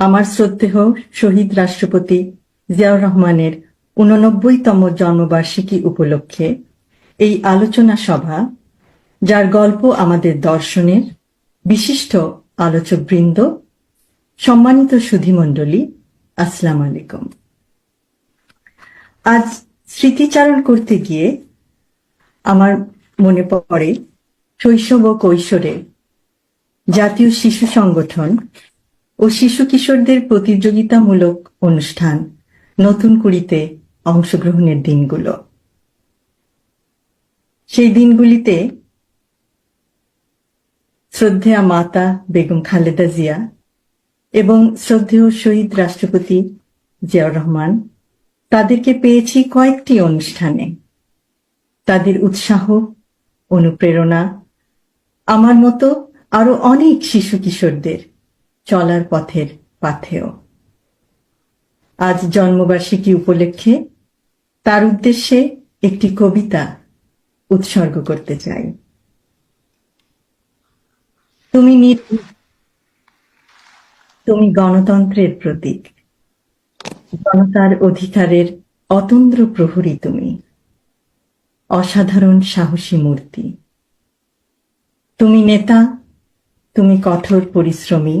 আমার শ্রদ্ধেয় শহীদ রাষ্ট্রপতি জিয়াউর রহমানের ৮৯তম জন্মবার্ষিকী উপলক্ষে এই আলোচনা সভা, যার গল্প আমাদের দর্শনের বিশিষ্ট আলোচকবৃন্দ, সম্মানিত সুধীমণ্ডলী, আসসালামু আলাইকুম। আজ স্মৃতিচারণ করতে গিয়ে আমার মনে পড়ে শৈশব ও কৈশোরে জাতীয় শিশু সংগঠন ও শিশু কিশোরদের প্রতিযোগিতামূলক অনুষ্ঠান নতুন কুড়িতে অংশগ্রহণের দিনগুলো। সেই দিনগুলিতে শ্রদ্ধেয়া মাতা বেগম খালেদা জিয়া এবং শ্রদ্ধেয় শহীদ রাষ্ট্রপতি জিয়াউর রহমান, তাদেরকে পেয়েছি কয়েকটি অনুষ্ঠানে। তাদের উৎসাহ, অনুপ্রেরণা আমার মতো আরো অনেক শিশু কিশোরদের চলার পথের পাথেয়। আজ জন্মবার্ষিকী উপলক্ষে তার উদ্দেশ্যে একটি কবিতা উৎসর্গ করতে চাই। তুমি গণতন্ত্রের প্রতীক, জনতার অধিকারের অতন্দ্র প্রহরী, তুমি অসাধারণ সাহসী মূর্তি। তুমি নেতা, তুমি কঠোর পরিশ্রমী,